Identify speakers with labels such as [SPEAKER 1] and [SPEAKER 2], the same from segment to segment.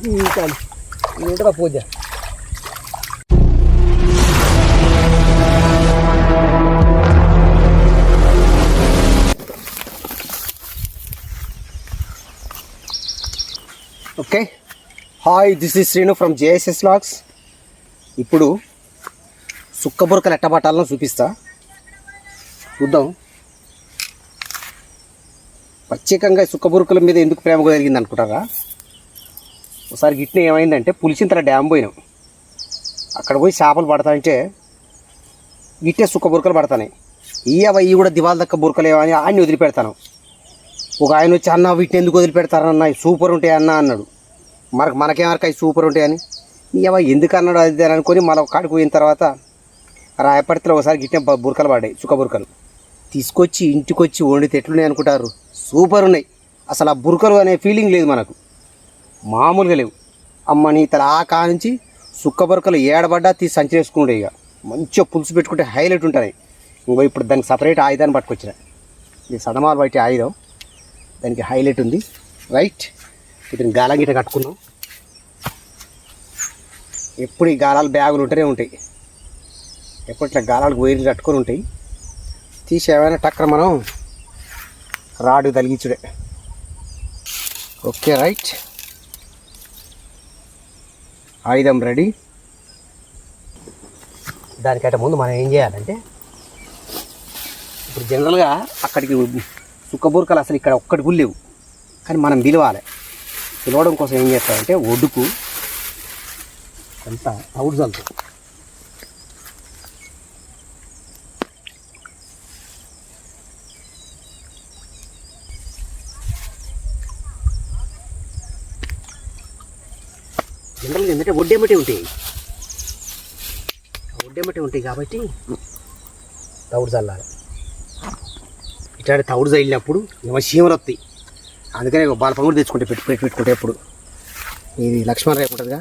[SPEAKER 1] ఏంటో పూజ. Okay, hi, this is Srinu from JSS vlogs. ఇప్పుడు సుక్క బురకలు ఎట్ట పట్టాలని చూపిస్తా, చూద్దాం. ప్రత్యేకంగా సుక్క బురకల మీద ఎందుకు ప్రేమ కలిగింది అనుకుంటారా? ఒకసారి గిట్నే ఏమైందంటే పులిచింతల డ్యామ్ పోయినాం. అక్కడ పోయి చేపలు పడతాయంటే గిట్టే సుక్క బురకలు పడతాయి. ఇవి కూడా దివాళ దక్క బురకలేవని ఆయన్ని వదిలిపెడతాను. ఒక ఆయన వచ్చి, అన్న వీటిని ఎందుకు వదిలిపెడతారన్న, సూపర్ ఉంటాయి అన్న అన్నాడు. మనకేమరకాయ సూపర్ ఉంటాయని ఎందుకు అన్నాడు అది అనుకొని మళ్ళీ కాడికి పోయిన తర్వాత రాయపడితే ఒకసారి గిట్టే బురకలు పడ్డాయి, సుక్క బురకలు. తీసుకొచ్చి ఇంటికి వచ్చి వండితే ఎట్లున్నాయి అనుకుంటారు, సూపర్ ఉన్నాయి. అసలు ఆ బురకలు అనే ఫీలింగ్ లేదు మనకు, మామూలుగా లేవు. అమ్మని తల ఆ కా నుంచి సుక్క బురకలు ఏడబడ్డా తీసి సంచి వేసుకుంటే ఇక మంచిగా పులుసు పెట్టుకుంటే హైలైట్ ఉంటుంది. ఇంకో ఇప్పుడు దానికి సపరేట్ ఆయుధాన్ని పట్టుకొచ్చిన, ఇది సడమాలు బయట ఆయుధం, దానికి హైలైట్ ఉంది. రైట్, ఇతను గాలం గిట్ట కట్టుకున్నాం. ఎప్పుడు ఈ గాలాలు బ్యాగులు ఉంటూనే ఉంటాయి, ఎప్పుడు ఇట్లా గాలాలకు వైర్లు కట్టుకొని ఉంటాయి. తీసి ఏమైనా టక్కన మనం రాడు తలిగించుడే. ఓకే రైట్, ఆయుధం రెడీ. దానికంటే ముందు మనం ఏం చేయాలంటే, ఇప్పుడు జనరల్గా అక్కడికి సుక్క బురకలు అసలు ఇక్కడ ఒక్కటి కూడా లేవు, కానీ మనం పిలవాలి. పిలవడం కోసం ఏం చేస్తామంటే ఒడ్డుకు కొంత తవుడు చల్లుతాం. జనరల్గా ఏంటంటే ఒడ్డేమటే ఉంటాయి కాబట్టి తవుడు చల్లాలి. ఇట్లాంటి తవుడు చల్లినప్పుడు ఏమో చీమలు వస్తాయి. అందుకనే బాలపం కూడా తెచ్చుకుంటే పెట్టుకుంటే ఎప్పుడు ఇది లక్ష్మణ రేపు ఉంటుందిగా.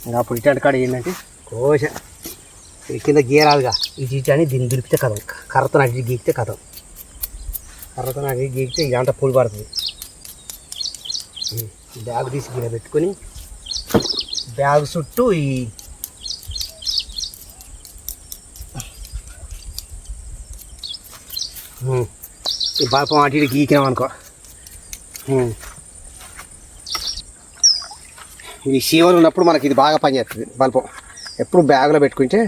[SPEAKER 1] ఇంకా అప్పుడు ఇట్లాంటి కాడ ఏంటంటే కోశ కింద గీరాదుగా ఇటు అని దీన్ని దులిపితే కథం, కర్రతో నాటి గీకితే కథం, కర్రతో నాటి గీకితే ఇదంతా పొడి పడుతుంది. బ్యాగ్ తీసి గిన్నె పెట్టుకొని బ్యాగ్ చుట్టూ ఈ బాలపం అటు ఇటు గీకినాం అనుకో, ఇది చీమలు ఉన్నప్పుడు మనకి ఇది బాగా పనిచేస్తుంది. బల్పం ఎప్పుడు బ్యాగులో పెట్టుకుంటే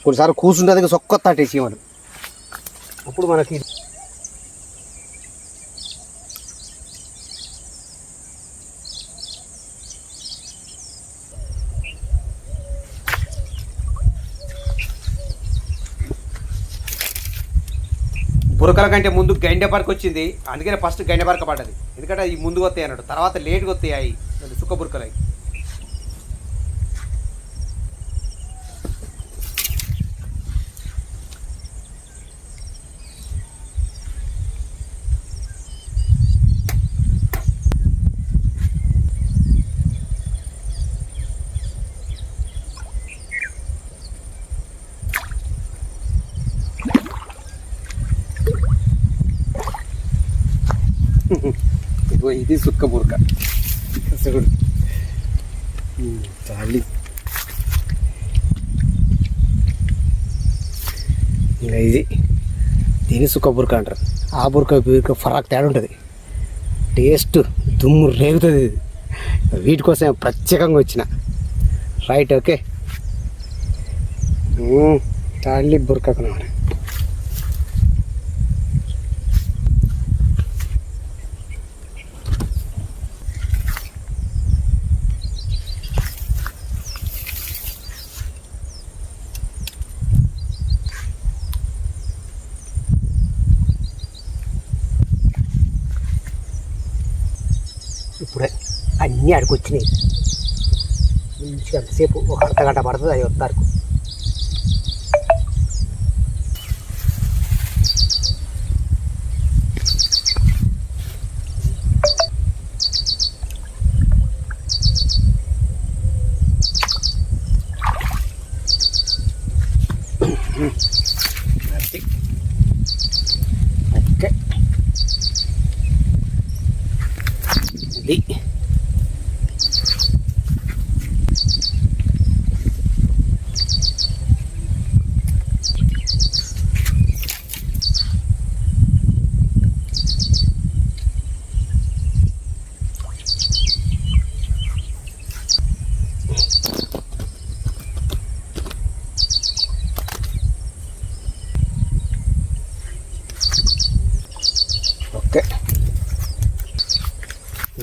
[SPEAKER 1] కొన్నిసార్లు కూర్చుంటే సొక్కొత్తాంటే చీమలు, అప్పుడు మనకి బురకల కంటే ముందు గండె పరక వచ్చింది. అందుకనే ఫస్ట్ గండె పరక పడ్డది, ఎందుకంటే ఈ ముందుకు వస్తాయి అన్నాడు, తర్వాత లేట్గా వస్తాయి సుక్క బురకలు. ఇది సుక్క బురక చూడు, చాలి. ఇంకా ఇది దీని సుక్క బురక అంటారు. ఆ బురక ఫరాక్ తేడా ఉంటుంది, టేస్ట్ దుమ్ము రేగుతుంది. ఇది వీటి కోసం ప్రత్యేకంగా వచ్చిన. Right, okay. చాలి బురక కొనమాట. ఇప్పుడే అన్నీ అడిగి వచ్చినాయి. మంచిగా అంతసేపు ఒక అర్ధగంట పడుతుంది అవి వస్తారు. ఓకే, ఇది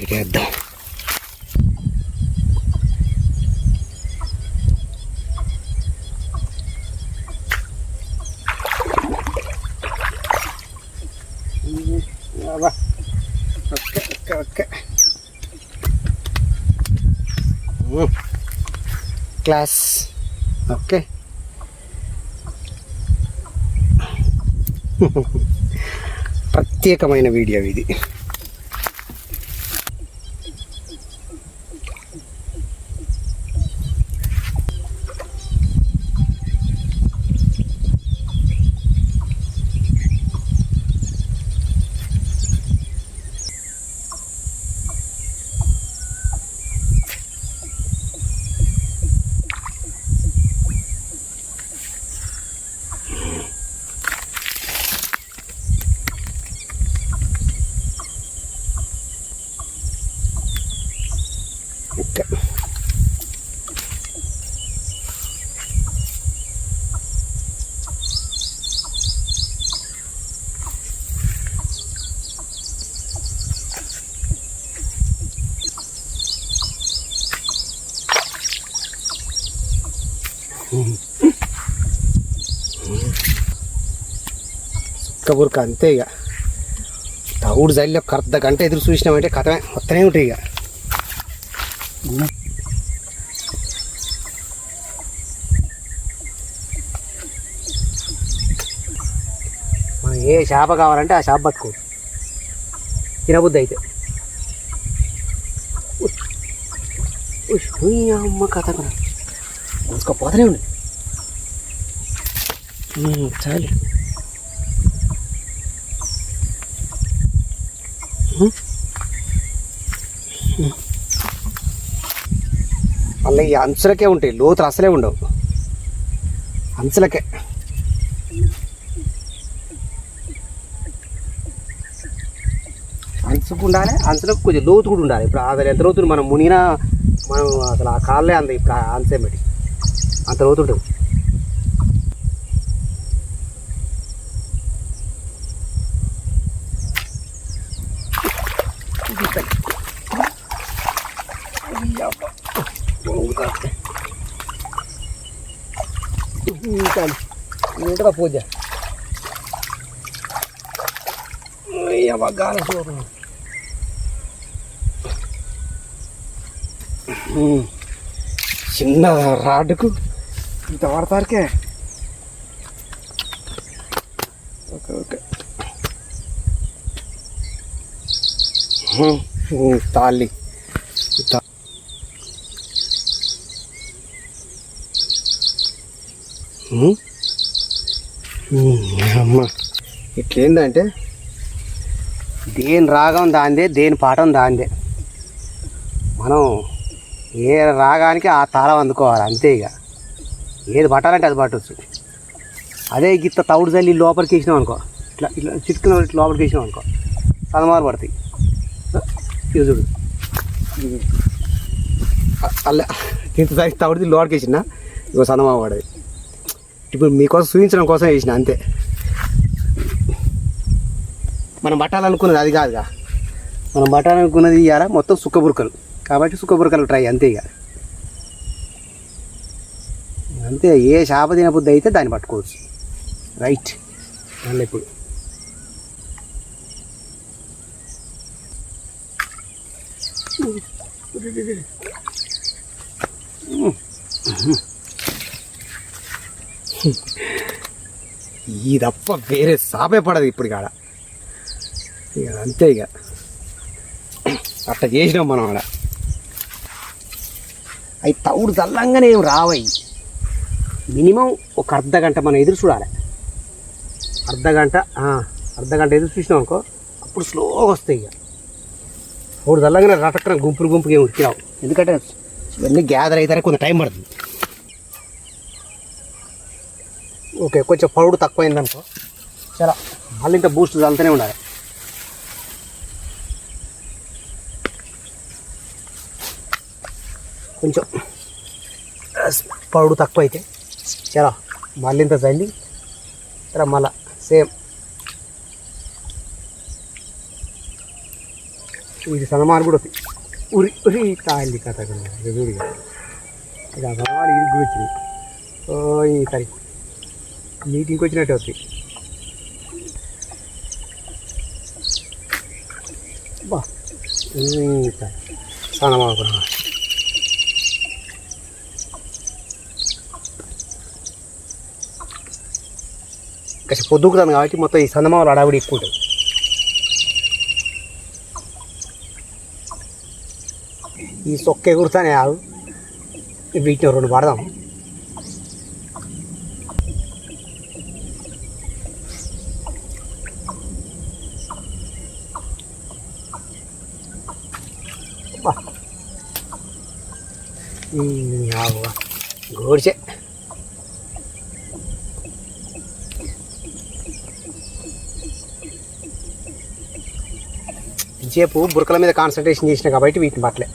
[SPEAKER 1] ఇదేద్దాం. Okay okay okay class. Okay ప్రత్యేకమైన వీడియో ఇది. ఓకే సుక్కబుర్క అంతే. ఇక తవుడు జల్లి ఒక అర్ధ గంట ఎదురు చూసినామంటే కథమే వస్తూనే ఉంటాయి. ఇక మనం ఏ చేప కావాలంటే ఆ చేప పట్టుకో తినబుద్ధి అయితే. అమ్మ కథ పోతూనే ఉంది. చాలు మళ్ళీ ఈ అంచులకే ఉంటాయి, లోతులు అసలే ఉండవు. అంచులకే అంచుకు ఉండాలి, అంచులకు కొంచెం లోతు కూడా ఉండాలి. ఇప్పుడు అసలు ఎంత లోతులు మనం మునిగినా మనం అసలు ఆ కాళ్ళే అంత ఇప్పుడు అంచేమటి అంత లోతు ఉంటుంది. ఉంటుందా పూజ గాలి చూడ చిన్న రాడ్డుకు ఇంత వాడతారికే. ఓకే ఓకే తాళి అమ్మ ఇట్లేందంటే దేని రాగం దాందే, దేని పాఠం దాందే. మనం ఏ రాగానికి ఆ తాళం అందుకోవాలి అంతే. ఇక ఏది పట్టాలంటే అది పట్టవచ్చు. అదే గిత్త తవుడు చల్లి లోపలికి వేసినాం అనుకో, ఇట్లా ఇట్లా చిట్టుకున్న లోపలికి వేసినాం అనుకో సదమారు పడతాయి. ఇది చూడు అలా ఇంత తవుడిది లోపలికి వేసిన ఇగో సదమా పడేది. ఇప్పుడు మీకోసం చూపించడం కోసం వేసిన అంతే. మనం పట్టాలనుకున్నది అది కాదుగా, మనం పట్టాలనుకున్నది ఇవాళ మొత్తం సుక్కబురకలు కాబట్టి సుక్కబురకలు ట్రై అంతే. ఇక అంతే. ఏ చేప తినబుద్ధి అయితే దాన్ని పట్టుకోవచ్చు. రైట్. మళ్ళీ ఇప్పుడు ఈ తప్ప వేరే సాపే పడదు ఇప్పుడు కాడ. ఇక అంతే. ఇక అట్లా చేసినాం మనం ఆడ. అవి తవుడు చల్లంగానే ఏం రావయి. మినిమం ఒక అర్ధ గంట మనం ఎదురు చూడాలి. అర్ధ గంట ఎదురు చూసినాం అనుకో అప్పుడు స్లోగా వస్తాయి. ఇక తవుడు చల్లంగానే రటక్కన గుంపులు ఏమి ఉరికిరావు. ఎందుకంటే ఇవన్నీ గ్యాదర్ అవుతారే కొంత టైం పడుతుంది. ఓకే కొంచెం పౌడు తక్కువైందనుకో చాలా మళ్ళీ ఇంత బూస్ట్ చల్లుతూనే ఉండాలి. కొంచెం పౌడు తక్కువ అయితే చాలా మళ్ళీ ఇంత చల్లి చాలా మళ్ళా సేమ్ ఇది సన్నమాలు కూడా వస్తాయి. ఉరి ఉరి తాగింది కథ చూడిగా ఇక సన్నమాలు ఇది కూడా వచ్చింది. ఓ ఈ సరి మీటింగ్కి వచ్చినట్టే వస్తాయి. బా సన్నమాలు కూడా కాసి పొద్దుకుతాను కాబట్టి మొత్తం ఈ సన్నమాలు అడావిడి ఎక్కువ ఉంటుంది. ఈ సొక్క ఎగురుతానే ఆవు వీటిని 2 పడదాం. ఆవు గోడిచే ఇంచేపు బురకల మీద కాన్సన్ట్రేషన్ చేసిన కాబట్టి వీటిని పట్టలే.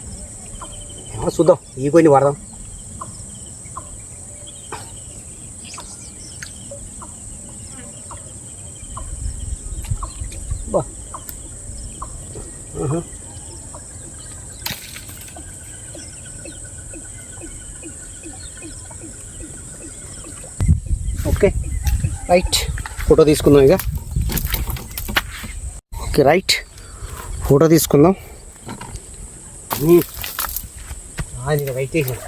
[SPEAKER 1] ఏమో చూద్దాం, ఈ కొన్ని పడదాం. బా ఓకే రైట్, ఫోటో తీసుకుందాం ఇక. ఓకే రైట్, ఫోటో తీసుకుందాం. ఇక రైట్ చేసాను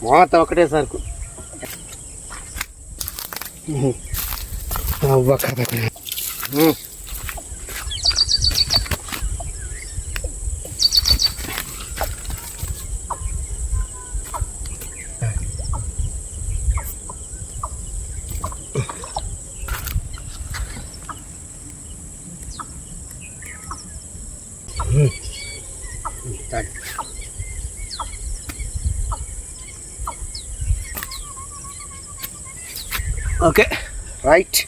[SPEAKER 1] మొత్తం ఒకటే సరుకు అవ్వ కథ. Okay right.